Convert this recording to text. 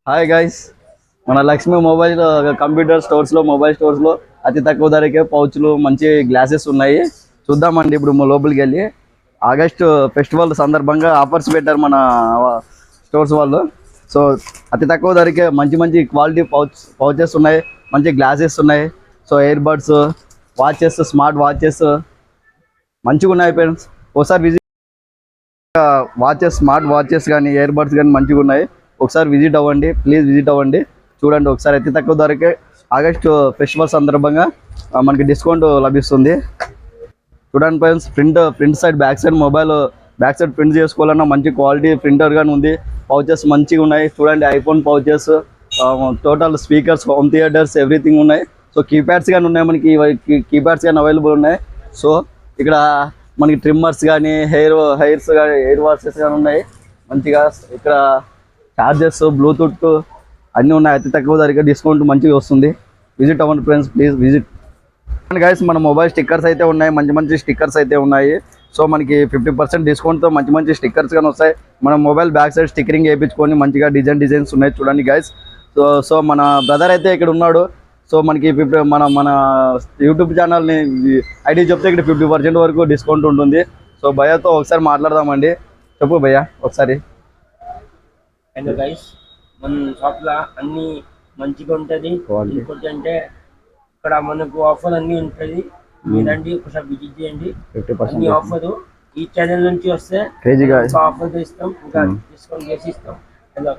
Hi guys, మన Lakshmi mobile computer స్టోర్స్లో mobile స్టోర్స్లో అతి తక్కువ ధరకే పౌచ్లు మంచి గ్లాసెస్ ఉన్నాయి. చూద్దామండి ఇప్పుడు లోపలికి వెళ్ళి. ఆగస్టు ఫెస్టివల్ సందర్భంగా ఆఫర్స్ పెట్టారు మన స్టోర్స్ వాళ్ళు. సో అతి తక్కువ ధరకే మంచి మంచి క్వాలిటీ పౌచెస్ ఉన్నాయి, మంచి గ్లాసెస్ ఉన్నాయి. So ear buds, watches, smart watches మంచిగా ఉన్నాయి ఫ్రెండ్స్. ఒకసారి విజిట్ వాచెస్, స్మార్ట్ వాచెస్ కానీ ఇయర్ బడ్స్ కానీ మంచిగా ఉన్నాయి. ఒకసారి విజిట్ అవ్వండి, ప్లీజ్ విజిట్ అవ్వండి, చూడండి ఒకసారి. అతి తక్కువ ధరకే ఆగస్టు ఫెస్టివల్ సందర్భంగా మనకి డిస్కౌంట్ లభిస్తుంది. చూడండి friends, print side back side mobile back side print చేసుకోవాలన్నా మంచి క్వాలిటీ ప్రింటర్ కానీ ఉంది. పౌచెస్ మంచిగా ఉన్నాయి చూడండి. IPhone pouches, total speakers, home theatres everything ఉన్నాయి. సో కీప్యాడ్స్ కానీ ఉన్నాయి, మనకి కీప్యాడ్స్ కానీ అవైలబుల్ ఉన్నాయి. సో ఇక్కడ మనకి ట్రిమ్మర్స్ కానీ హెయిర్స్ కానీ హెయిర్ వాషెస్ కానీ ఉన్నాయి మంచిగా. ఇక్కడ చార్జర్స్, బ్లూటూత్ అన్నీ ఉన్నాయి. అతి తక్కువ ధరకే డిస్కౌంట్ మంచిగా వస్తుంది. విజిట్ అవ్వండి friends, please visit. And guys, మన మొబైల్ స్టిక్కర్స్ అయితే ఉన్నాయి, మంచి మంచి స్టిక్కర్స్ అయితే ఉన్నాయి. సో మనకి 50% డిస్కౌంట్తో మంచి మంచి స్టిక్కర్స్ కానీ వస్తాయి. మన మొబైల్ బ్యాక్ సైడ్ స్టిక్కరింగ్ వేయించుకొని మంచిగా డిజైన్స్ ఉన్నాయి చూడండి గైస్. సో మన బ్రదర్ అయితే ఇక్కడ ఉన్నాడు. సో మనకి మన యూట్యూబ్ ఛానల్ని ఐడి చెప్తే ఇక్కడ 50% వరకు డిస్కౌంట్ ఉంటుంది. సో భయ్యాతో ఒకసారి మాట్లాడదామండి. చెప్పు భయ్యా ఒకసారి. హలో గైస్, మన షాప్లో అన్ని మంచిగా ఉంటుంది. ఇంకోటి అంటే ఇక్కడ మనకు ఆఫర్ అన్ని ఉంటుంది. మీరండి ఒకసారి విజిట్ చేయండి. 50% అన్ని ఆఫర్ ఈ ఛానల్ నుంచి వస్తే ఆఫర్ ఇస్తాం, ఇంకా డిస్కౌంట్ చేసి ఇస్తాం. హలో.